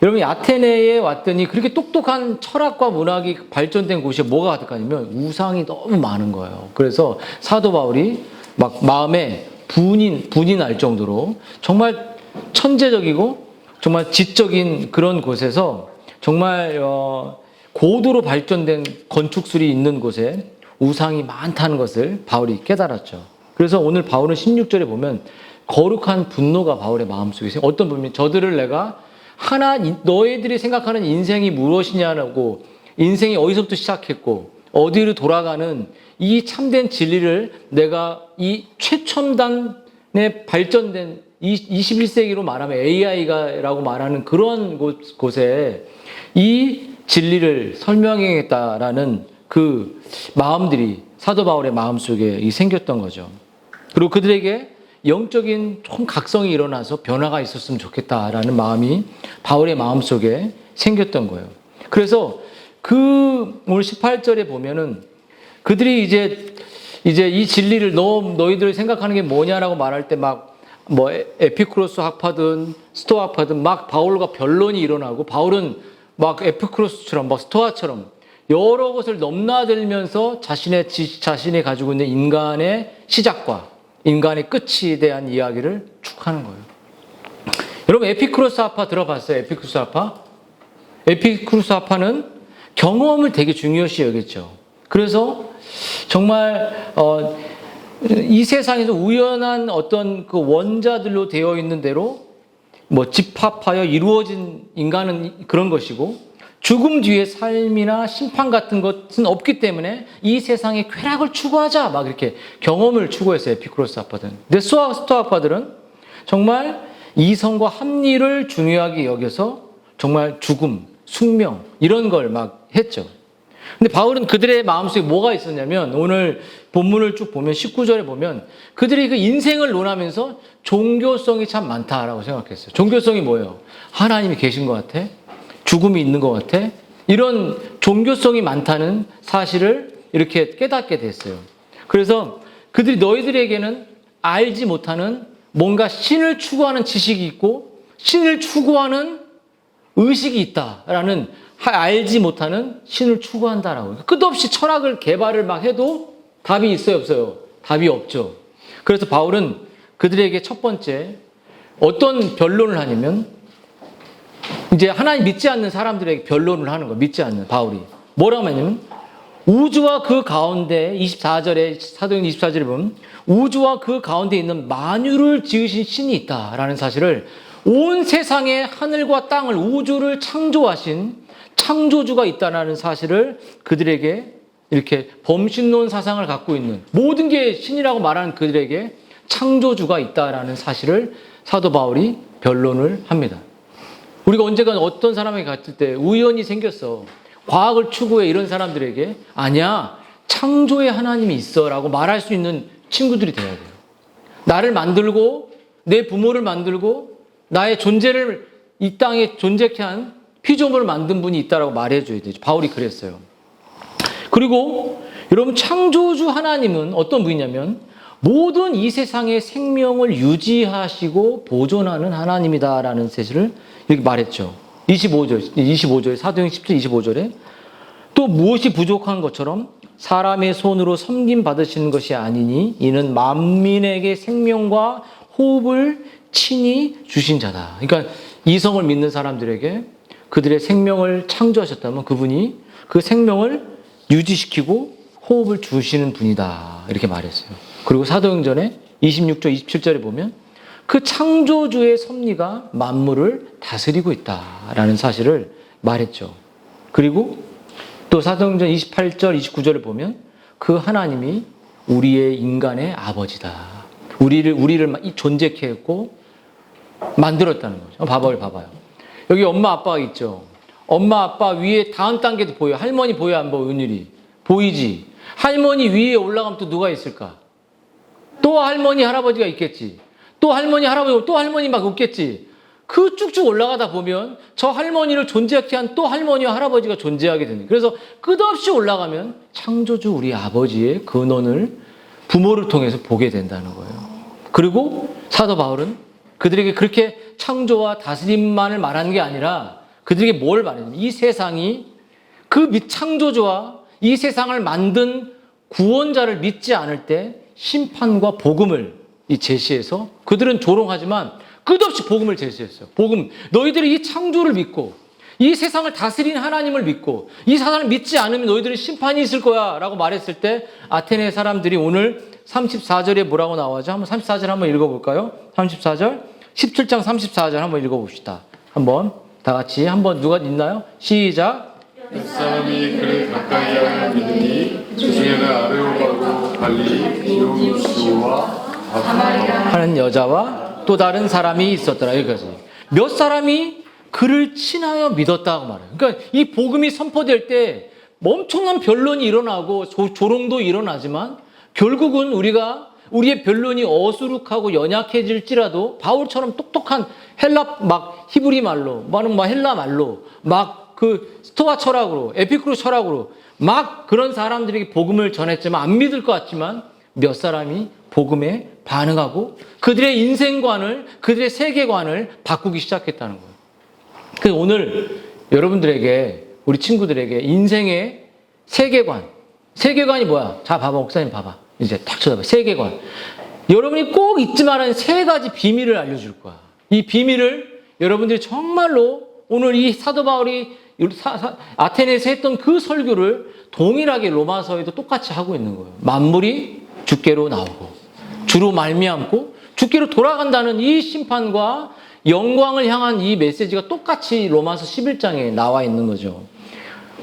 S1: 여러분 아테네에 왔더니 그렇게 똑똑한 철학과 문학이 발전된 곳이 뭐가 가득하냐면 우상이 너무 많은 거예요. 그래서 사도 바울이 막 마음에 분이 날 정도로 정말 천재적이고 정말 지적인 그런 곳에서 정말 고도로 발전된 건축술이 있는 곳에 우상이 많다는 것을 바울이 깨달았죠. 그래서 오늘 바울은 16절에 보면 거룩한 분노가 바울의 마음속에 있어요. 어떤 분이 저들을 내가 너희들이 생각하는 인생이 무엇이냐고, 인생이 어디서부터 시작했고 어디로 돌아가는 이 참된 진리를 내가 이 최첨단의 발전된 21세기로 말하면 AI가라고 말하는 그런 곳에 이 진리를 설명하겠다라는 그 마음들이 사도 바울의 마음속에 생겼던 거죠. 그리고 그들에게 영적인 좀 각성이 일어나서 변화가 있었으면 좋겠다라는 마음이 바울의 마음속에 생겼던 거예요. 그래서 오늘 18절에 보면은 그들이 이제 이 진리를 너희들이 생각하는 게 뭐냐라고 말할 때 막 뭐 에피쿠로스 학파든 스토아 학파든 막 바울과 변론이 일어나고, 바울은 막 에피쿠로스처럼 막 스토아처럼 여러 것을 넘나들면서 자신이 가지고 있는 인간의 시작과 인간의 끝에 대한 이야기를 쭉 하는 거예요. 여러분 에피쿠로스 학파 들어봤어요? 에피쿠로스 학파? 에피쿠로스 학파는 경험을 되게 중요시 여겼죠. 그래서 정말 이 세상에서 우연한 어떤 그 원자들로 되어 있는 대로 뭐 집합하여 이루어진 인간은 그런 것이고, 죽음 뒤의 삶이나 심판 같은 것은 없기 때문에 이 세상의 쾌락을 추구하자 막 이렇게 경험을 추구했어요, 에피쿠로스 학파들은. 근데 스토아 학파들은 정말 이성과 합리를 중요하게 여겨서 정말 죽음, 숙명 이런 걸 막 했죠. 근데 바울은 그들의 마음속에 뭐가 있었냐면, 오늘 본문을 쭉 보면 19절에 보면 그들이 그 인생을 논하면서 종교성이 참 많다라고 생각했어요. 종교성이 뭐예요? 하나님이 계신 것 같아? 죽음이 있는 것 같아? 이런 종교성이 많다는 사실을 이렇게 깨닫게 됐어요. 그래서 그들이 너희들에게는 알지 못하는 뭔가 신을 추구하는 지식이 있고 신을 추구하는 의식이 있다라는, 알지 못하는 신을 추구한다라고. 끝없이 철학을 개발을 막 해도 답이 있어요, 없어요? 답이 없죠. 그래서 바울은 그들에게 첫 번째 어떤 변론을 하냐면, 이제 하나님 믿지 않는 사람들에게 변론을 하는 거예요. 믿지 않는 바울이 뭐라고 하냐면, 우주와 그 가운데 24절에 사도행 24절에 보면 우주와 그 가운데 있는 만유를 지으신 신이 있다라는 사실을, 온 세상의 하늘과 땅을, 우주를 창조하신 창조주가 있다라는 사실을 그들에게, 이렇게 범신론 사상을 갖고 있는, 모든 게 신이라고 말하는 그들에게 창조주가 있다라는 사실을 사도 바울이 변론을 합니다. 우리가 언젠가 어떤 사람에게 갔을 때 우연히 생겼어, 과학을 추구해, 이런 사람들에게 아니야, 창조의 하나님이 있어 라고 말할 수 있는 친구들이 돼야 돼요. 나를 만들고 내 부모를 만들고 나의 존재를 이 땅에 존재케 한 피조물을 만든 분이 있다라고 말해줘야 되죠. 바울이 그랬어요. 그리고 여러분, 창조주 하나님은 어떤 분이냐면 모든 이 세상의 생명을 유지하시고 보존하는 하나님이다라는 사실을 이렇게 말했죠. 25절 사도행 10절 25절에 또 무엇이 부족한 것처럼 사람의 손으로 섬김 받으시는 것이 아니니 이는 만민에게 생명과 호흡을 친히 주신 자다. 그러니까 이성을 믿는 사람들에게 그들의 생명을 창조하셨다면 그분이 그 생명을 유지시키고 호흡을 주시는 분이다, 이렇게 말했어요. 그리고 사도행전에 26절 27절에 보면 그 창조주의 섭리가 만물을 다스리고 있다라는 사실을 말했죠. 그리고 또 사도행전 28절 29절을 보면 그 하나님이 우리의 인간의 아버지다, 우리를 존재케 했고 만들었다는 거죠. 봐봐요. 여기 엄마 아빠가 있죠. 엄마 아빠 위에 다음 단계도 보여. 할머니 보여, 안 보여? 은율이 보이지. 할머니 위에 올라가면 또 누가 있을까? 또 할머니 할아버지가 있겠지. 또 할머니 할아버지, 또 할머니 막 없겠지. 그 쭉쭉 올라가다 보면 저 할머니를 존재하게 한 또 할머니와 할아버지가 존재하게 되는. 그래서 끝없이 올라가면 창조주 우리 아버지의 근원을 부모를 통해서 보게 된다는 거예요. 그리고 사도 바울은 그들에게 그렇게 창조와 다스림만을 말하는 게 아니라 그들에게 뭘 말했냐면, 이 세상이 그 창조주와 이 세상을 만든 구원자를 믿지 않을 때 심판과 복음을 제시해서, 그들은 조롱하지만 끝없이 복음을 제시했어요. 복음, 너희들이 이 창조를 믿고 이 세상을 다스리는 하나님을 믿고 이 세상을 믿지 않으면 너희들은 심판이 있을 거야 라고 말했을 때, 아테네 사람들이 오늘 34절에 뭐라고 나와죠? 한번 34절 한번 읽어볼까요? 34절 17장 34절 한번 읽어봅시다. 한번
S2: 다 같이 한번 누가 있나요? 시작. 사람이 그를 가까이 하여 믿으니 그 중에는 아레오바고 갈리 디오누시오와
S1: 하는 여자와 또 다른 사람이 있었더라. 여기까지. 몇 사람이 그를 친하여 믿었다고 말해요. 그러니까 이 복음이 선포될 때 엄청난 변론이 일어나고 조롱도 일어나지만 결국은 우리의 변론이 어수룩하고 연약해질지라도 바울처럼 똑똑한 헬라 막 히브리 말로 막 헬라 말로 막 그 스토아 철학으로 에피쿠로 철학으로 막 그런 사람들에게 복음을 전했지만 안 믿을 것 같지만 몇 사람이 복음에 반응하고 그들의 인생관을 그들의 세계관을 바꾸기 시작했다는 거예요. 그래서 오늘 여러분들에게 우리 친구들에게 인생의 세계관이 뭐야? 자 봐봐 목사님 봐봐 이제 딱 쳐다봐 세계관. 여러분이 꼭 잊지 말아야 세 가지 비밀을 알려줄 거야. 이 비밀을 여러분들이 정말로 오늘 이 사도 바울이 아테네에서 했던 그 설교를 동일하게 로마서에도 똑같이 하고 있는 거예요. 만물이 주께로 나오고 주로 말미암고 주께로 돌아간다는 이 심판과 영광을 향한 이 메시지가 똑같이 로마서 11장에 나와 있는 거죠.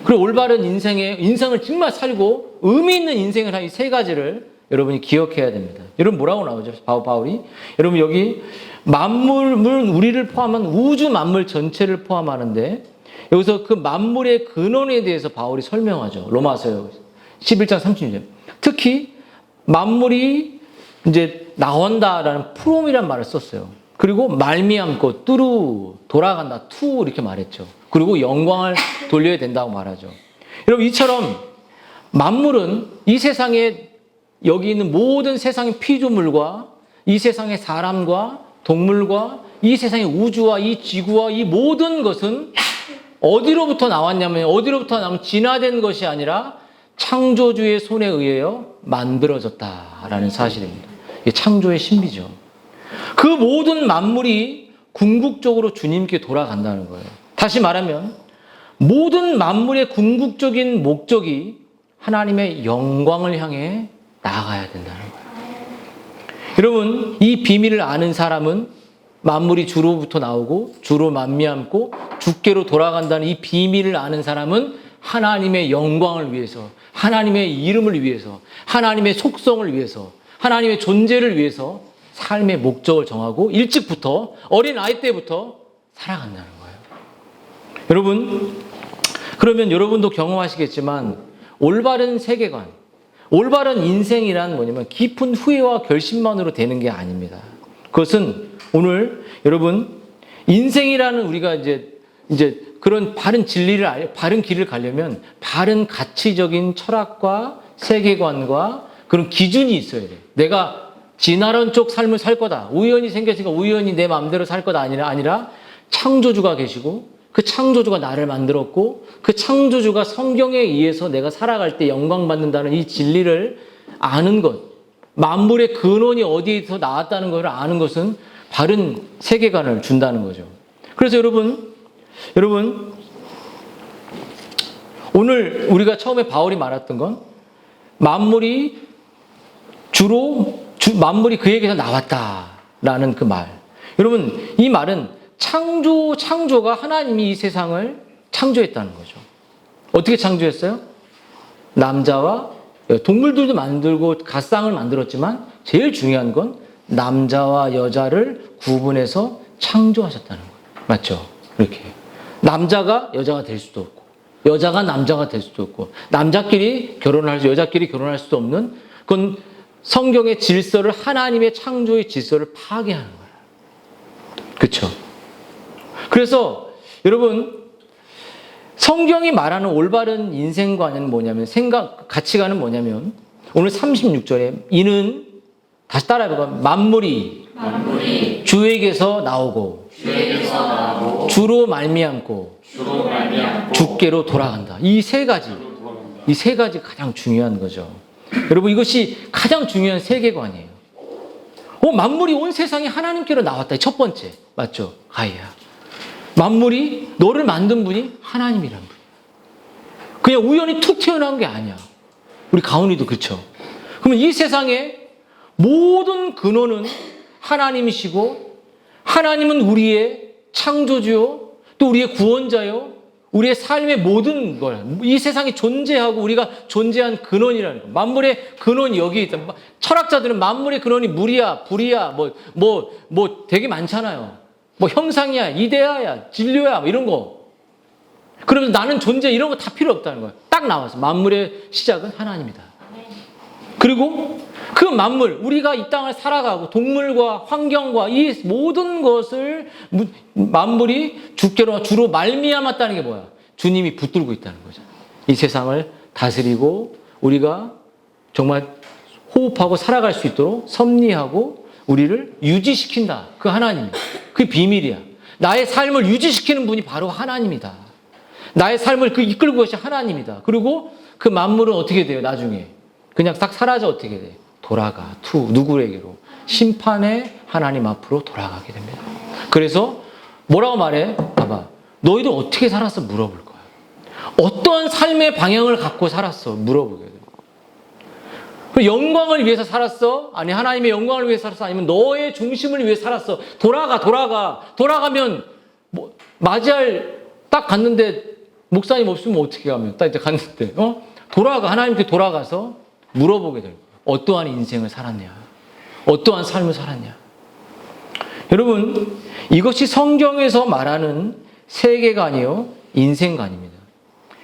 S1: 그리고 올바른 인생을 정말 살고 의미 있는 인생을 한 이 세 가지를 여러분이 기억해야 됩니다. 여러분 뭐라고 나오죠? 바울이. 여러분 여기 만물은 우리를 포함한 우주 만물 전체를 포함하는데 여기서 그 만물의 근원에 대해서 바울이 설명하죠. 로마서 11장 36절. 특히 만물이 이제 나온다라는 프롬이란 말을 썼어요. 그리고 말미암고 뚜루 돌아간다 투 이렇게 말했죠. 그리고 영광을 돌려야 된다고 말하죠. 여러분 이처럼 만물은 이 세상에 여기 있는 모든 세상의 피조물과 이 세상의 사람과 동물과 이 세상의 우주와 이 지구와 이 모든 것은 어디로부터 나왔냐면 진화된 것이 아니라 창조주의 손에 의하여 만들어졌다라는 사실입니다. 이게 창조의 신비죠. 그 모든 만물이 궁극적으로 주님께 돌아간다는 거예요. 다시 말하면 모든 만물의 궁극적인 목적이 하나님의 영광을 향해 나아가야 된다는 거예요. 여러분 이 비밀을 아는 사람은 만물이 주로부터 나오고 주로 만미암고 주께로 돌아간다는 이 비밀을 아는 사람은 하나님의 영광을 위해서 하나님의 이름을 위해서 하나님의 속성을 위해서 하나님의 존재를 위해서 삶의 목적을 정하고 일찍부터 어린아이 때부터 살아간다는 거예요. 여러분 그러면 여러분도 경험하시겠지만 올바른 세계관 올바른 인생이란 뭐냐면 깊은 후회와 결심만으로 되는 게 아닙니다. 그것은 오늘 여러분 인생이라는 우리가 이제 그런 바른 길을 가려면 바른 가치적인 철학과 세계관과 그런 기준이 있어야 돼. 내가 진화론 쪽 삶을 살 거다. 우연히 생겼으니까 우연히 내 마음대로 살 거다 아니라 창조주가 계시고 그 창조주가 나를 만들었고 그 창조주가 성경에 의해서 내가 살아갈 때 영광 받는다는 이 진리를 아는 것, 만물의 근원이 어디에서 나왔다는 것을 아는 것은 바른 세계관을 준다는 거죠. 그래서 여러분 오늘 우리가 처음에 바울이 말했던 건 만물이 만물이 그에게서 나왔다라는 그 말. 여러분 이 말은 창조가 하나님이 이 세상을 창조했다는 거죠. 어떻게 창조했어요? 남자와 동물들도 만들고 갓상을 만들었지만 제일 중요한 건 남자와 여자를 구분해서 창조하셨다는 거예요. 맞죠? 이렇게. 남자가 여자가 될 수도 없고 여자가 남자가 될 수도 없고 여자끼리 결혼할 수도 없는 그건 성경의 질서를 하나님의 창조의 질서를 파괴하는 거예요. 그렇죠? 그래서 여러분 성경이 말하는 올바른 인생관은 뭐냐면 가치관은 뭐냐면 오늘 36절에 이는 다시 따라해봐. 만물이 주에게서 나오고 주로 말미암고 주께로 돌아간다. 이 세 가지 가장 중요한 거죠. 여러분 이것이 가장 중요한 세계관이에요. 만물이 온 세상에 하나님께로 나왔다. 첫 번째 맞죠? 가이야. 만물이 너를 만든 분이 하나님이란 분. 그냥 우연히 툭 튀어나온 게 아니야. 우리 가온이도 그렇죠. 그러면 이 세상에 모든 근원은 하나님이시고 하나님은 우리의 창조주요 또 우리의 구원자요, 우리의 삶의 모든 걸, 이 세상에 존재하고 우리가 존재한 근원이라는 거. 만물의 근원이 여기 있다. 철학자들은 만물의 근원이 물이야, 불이야, 뭐 되게 많잖아요. 뭐 형상이야, 이데아야, 진료야, 뭐 이런 거. 그러면서 나는 존재 이런 거 다 필요 없다는 거예요. 딱 나와서 만물의 시작은 하나님이다. 그리고 그 만물, 우리가 이 땅을 살아가고 동물과 환경과 이 모든 것을 만물이 주로 말미암았다는 게 뭐야? 주님이 붙들고 있다는 거죠. 이 세상을 다스리고 우리가 정말 호흡하고 살아갈 수 있도록 섭리하고 우리를 유지시킨다. 그 하나님. 그 비밀이야. 나의 삶을 유지시키는 분이 바로 하나님이다. 나의 삶을 이끌고 계신 하나님이다. 그리고 그 만물은 어떻게 돼요? 나중에. 그냥 딱 사라져 어떻게 돼? 돌아가. 누구에게로? 심판의 하나님 앞으로 돌아가게 됩니다. 그래서 뭐라고 말해? 봐봐. 너희들 어떻게 살았어? 물어볼 거야. 어떠한 삶의 방향을 갖고 살았어? 물어보게 돼. 영광을 위해서 살았어? 아니 하나님의 영광을 위해서 살았어? 아니면 너의 중심을 위해 살았어? 돌아가면 뭐 맞이할 딱 갔는데 목사님 없으면 어떻게 가면 딱 이제 갔는데 하나님께 돌아가서 물어보게 될 거예요. 어떠한 인생을 살았냐? 어떠한 삶을 살았냐? 여러분, 이것이 성경에서 말하는 세계관이요, 인생관입니다.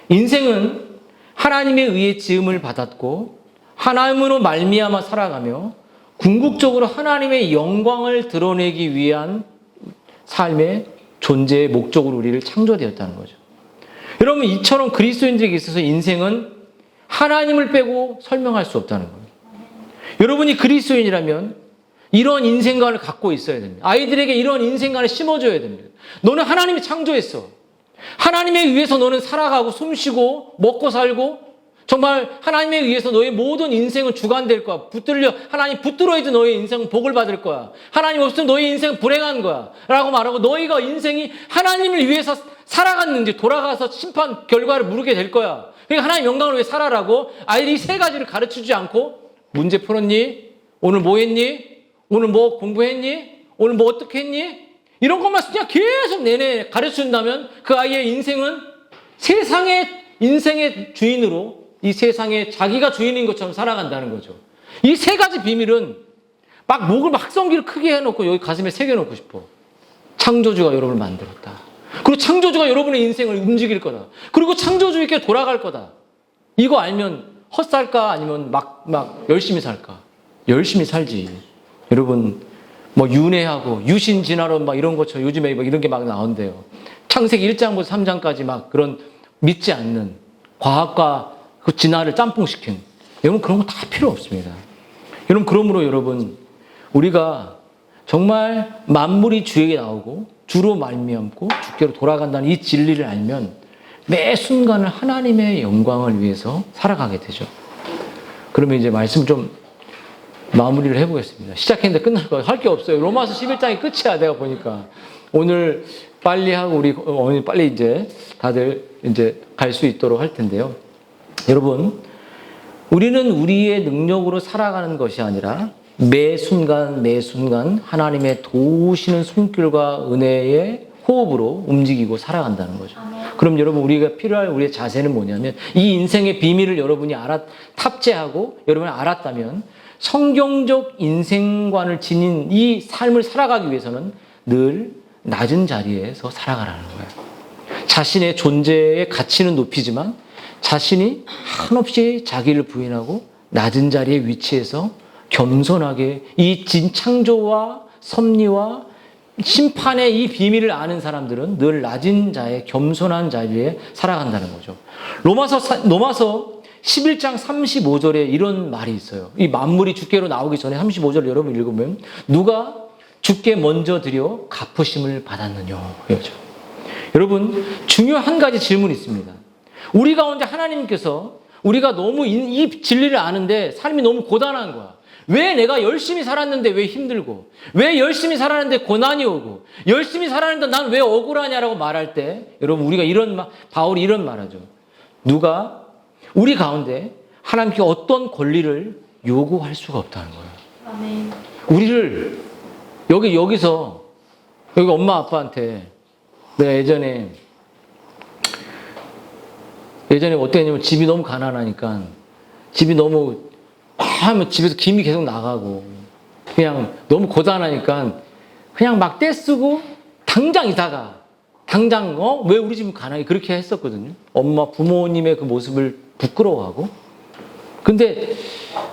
S1: 인생은 하나님에 의해 지음을 받았고 하나님으로 말미암아 살아가며 궁극적으로 하나님의 영광을 드러내기 위한 삶의 존재의 목적으로 우리를 창조되었다는 거죠. 여러분, 이처럼 그리스도인들에게 있어서 인생은 하나님을 빼고 설명할 수 없다는 거예요. 여러분이 그리스도인이라면 이런 인생관을 갖고 있어야 됩니다. 아이들에게 이런 인생관을 심어줘야 됩니다. 너는 하나님이 창조했어. 하나님에 의해서 너는 살아가고 숨쉬고 먹고 살고 정말 하나님에 의해서 너의 모든 인생은 주관될 거야. 하나님 붙들어야지 너의 인생은 복을 받을 거야. 하나님 없으면 너의 인생은 불행한 거야. 라고 말하고 너희가 인생이 하나님을 위해서 살아갔는지 돌아가서 심판 결과를 물게 될 거야. 그러니까 하나님 영광을 위해 살아라고 아이들이 이 세 가지를 가르치지 않고 문제 풀었니? 오늘 뭐 했니? 오늘 뭐 공부했니? 오늘 뭐 어떻게 했니? 이런 것만 그냥 계속 내내 가르쳐준다면 그 아이의 인생은 세상의 인생의 주인으로 이 세상에 자기가 주인인 것처럼 살아간다는 거죠. 이 세 가지 비밀은 막 목을 막 성기를 크게 해놓고 여기 가슴에 새겨놓고 싶어. 창조주가 여러분을 만들었다. 그리고 창조주가 여러분의 인생을 움직일 거다. 그리고 창조주에게 돌아갈 거다. 이거 알면 헛살까? 아니면 막 열심히 살까? 열심히 살지. 여러분, 뭐 윤회하고 유신진화론 막 이런 것처럼 요즘에 막 이런 게 막 나온대요. 창세기 1장부터 3장까지 막 그런 믿지 않는 과학과 그 진화를 짬뽕시킨. 여러분, 그런 거 다 필요 없습니다. 여러분, 그러므로 여러분, 우리가 정말 만물이 주에게 나오고 주로 말미암고 주께로 돌아간다는 이 진리를 알면 매 순간을 하나님의 영광을 위해서 살아가게 되죠. 그러면 이제 말씀 좀 마무리를 해보겠습니다. 시작했는데 끝날 거예요. 할 게 없어요. 로마서 11장이 끝이야. 내가 보니까 오늘 빨리 하고 우리 오늘 빨리 이제 다들 이제 갈 수 있도록 할 텐데요. 여러분, 우리는 우리의 능력으로 살아가는 것이 아니라 매 순간 하나님의 도우시는 손길과 은혜의 호흡으로 움직이고 살아간다는 거죠. 그럼 여러분, 우리가 필요할 우리의 자세는 뭐냐면 이 인생의 비밀을 여러분이 탑재하고 여러분이 알았다면 성경적 인생관을 지닌 이 삶을 살아가기 위해서는 늘 낮은 자리에서 살아가라는 거예요. 자신의 존재의 가치는 높이지만 자신이 한없이 자기를 부인하고 낮은 자리에 위치해서 겸손하게 이 진창조와 섭리와 심판의 이 비밀을 아는 사람들은 늘 낮은 자의 겸손한 자리에 살아간다는 거죠. 로마서 11장 35절에 이런 말이 있어요. 이 만물이 주께로 나오기 전에 35절을 여러분 읽으면 누가 주께 먼저 드려 갚으심을 받았느냐. 그렇죠. 여러분, 중요한 가지 질문이 있습니다. 우리 가운데 하나님께서 우리가 너무 이 진리를 아는데 삶이 너무 고단한 거야. 왜 내가 열심히 살았는데 왜 힘들고, 왜 열심히 살았는데 고난이 오고, 열심히 살았는데 난 왜 억울하냐라고 말할 때, 여러분, 우리가 바울이 이런 말하죠. 누가 우리 가운데 하나님께 어떤 권리를 요구할 수가 없다는 거예요. 아멘. 우리를 여기서 여기 엄마 아빠한테 내가 예전에 어떻게 했냐면 집이 너무 가난하니까 집이 너무 하면 집에서 김이 계속 나가고 그냥 너무 고단하니까 그냥 막 떼쓰고 당장 이사가 당장 왜 우리 집은 가난해 그렇게 했었거든요. 엄마 부모님의 그 모습을 부끄러워하고 근데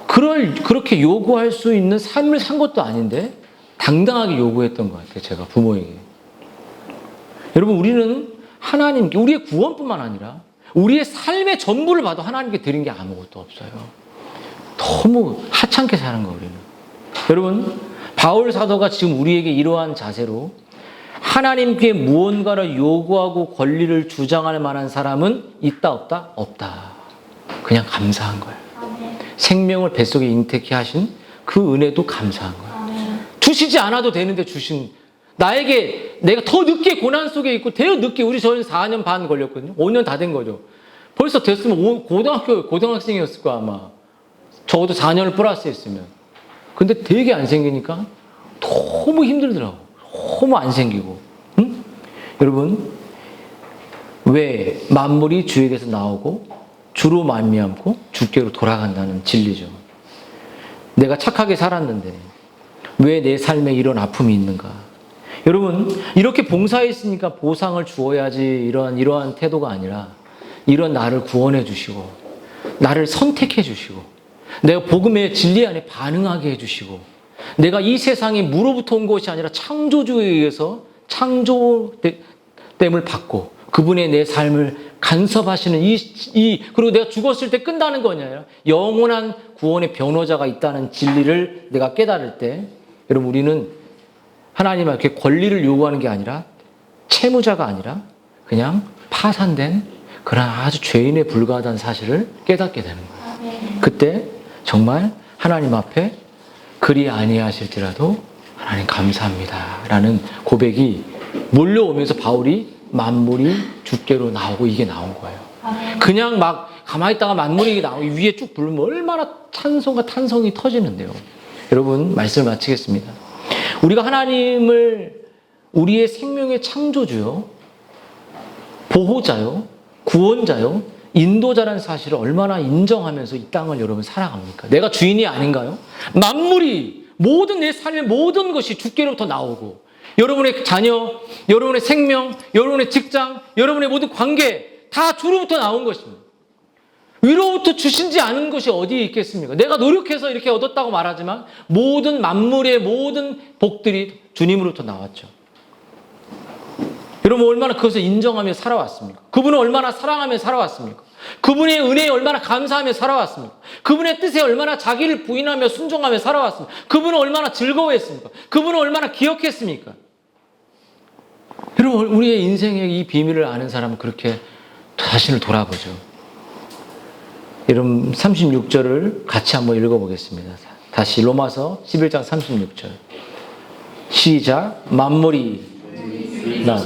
S1: 그렇게 요구할 수 있는 삶을 산 것도 아닌데 당당하게 요구했던 것 같아요. 제가 부모에게. 여러분 우리는 하나님께 우리의 구원뿐만 아니라 우리의 삶의 전부를 봐도 하나님께 드린 게 아무것도 없어요. 너무 하찮게 사는 거예요, 우리는. 여러분, 바울 사도가 지금 우리에게 이러한 자세로 하나님께 무언가를 요구하고 권리를 주장할 만한 사람은 있다, 없다? 없다. 그냥 감사한 거예요. 생명을 뱃속에 잉태케 하신 그 은혜도 감사한 거예요. 주시지 않아도 되는데 주신 나에게 내가 더 늦게 고난 속에 있고 더 늦게 우리 저는 4년 반 걸렸거든요. 5년 다 된 거죠. 벌써 됐으면 고등학생이었을 거야 아마. 적어도 4년을 플러스 했으면. 근데 되게 안 생기니까 너무 힘들더라고. 너무 안 생기고. 응? 여러분 왜 만물이 주에게서 나오고 주로 말미암고 주께로 돌아간다는 진리죠. 내가 착하게 살았는데 왜 내 삶에 이런 아픔이 있는가? 여러분 이렇게 봉사했으니까 보상을 주어야지 이러한 태도가 아니라 이런 나를 구원해 주시고 나를 선택해 주시고 내가 복음의 진리 안에 반응하게 해 주시고 내가 이 세상에 무로부터 온 것이 아니라 창조주에 의해서 창조됨을 받고 그분의 내 삶을 간섭하시는 그리고 내가 죽었을 때 끝나는 거냐 아니라 영원한 구원의 변호자가 있다는 진리를 내가 깨달을 때 여러분 우리는 하나님께 권리를 요구하는 게 아니라 채무자가 아니라 그냥 파산된 그런 아주 죄인에 불과하다는 사실을 깨닫게 되는 거예요. 그때 정말 하나님 앞에 그리 아니하실지라도 하나님 감사합니다 라는 고백이 몰려오면서 바울이 만물이 주께로 나오고 이게 나온 거예요. 그냥 막 가만히 있다가 만물이 나오고 위에 쭉 부르면 얼마나 찬송과 탄성이 터지는데요. 여러분 말씀을 마치겠습니다. 우리가 하나님을 우리의 생명의 창조주요 보호자요 구원자요 인도자라는 사실을 얼마나 인정하면서 이 땅을 여러분 살아갑니까? 내가 주인이 아닌가요? 만물이 모든 내 삶의 모든 것이 주께로부터 나오고 여러분의 자녀, 여러분의 생명, 여러분의 직장, 여러분의 모든 관계 다 주로부터 나온 것입니다. 위로부터 주신지 않은 것이 어디에 있겠습니까? 내가 노력해서 이렇게 얻었다고 말하지만 모든 만물의 모든 복들이 주님으로부터 나왔죠. 여러분 얼마나 그것을 인정하며 살아왔습니까? 그분을 얼마나 사랑하며 살아왔습니까? 그분의 은혜에 얼마나 감사하며 살아왔습니까? 그분의 뜻에 얼마나 자기를 부인하며 순종하며 살아왔습니까? 그분은 얼마나 즐거워했습니까? 그분은 얼마나 기억했습니까? 여러분 우리의 인생의 이 비밀을 아는 사람은 그렇게 자신을 돌아보죠. 여러분 36절을 같이 한번 읽어보겠습니다. 다시 로마서 11장 36절 시작. 만물이 나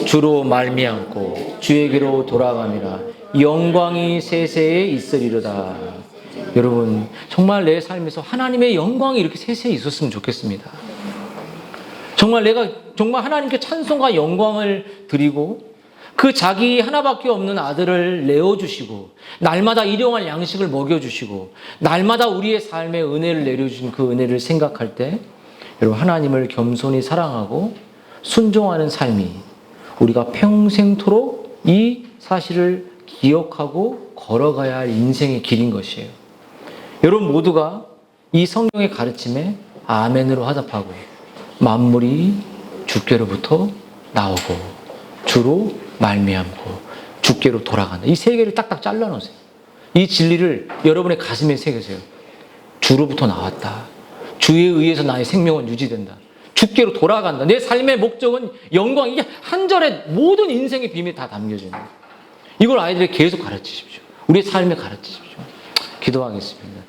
S1: 주로 말미암고 주에게로 돌아가니라 영광이 세세에 있으리로다. 여러분 정말 내 삶에서 하나님의 영광이 이렇게 세세에 있었으면 좋겠습니다. 정말 내가 정말 하나님께 찬송과 영광을 드리고 그 자기 하나밖에 없는 아들을 내어주시고 날마다 일용할 양식을 먹여주시고 날마다 우리의 삶에 은혜를 내려주신 그 은혜를 생각할 때 여러분 하나님을 겸손히 사랑하고 순종하는 삶이 우리가 평생토록 이 사실을 기억하고 걸어가야 할 인생의 길인 것이에요. 여러분 모두가 이 성경의 가르침에 아멘으로 화답하고 만물이 주께로부터 나오고 주로 말미암고 주께로 돌아간다. 이 세 개를 딱딱 잘라놓으세요. 이 진리를 여러분의 가슴에 새기세요. 주로부터 나왔다. 주에 의해서 나의 생명은 유지된다. 주께로 돌아간다. 내 삶의 목적은 영광. 이게 한 절에 모든 인생의 비밀이 다 담겨져 있는 거예요. 이걸 아이들에게 계속 가르치십시오. 우리의 삶에 가르치십시오. 기도하겠습니다.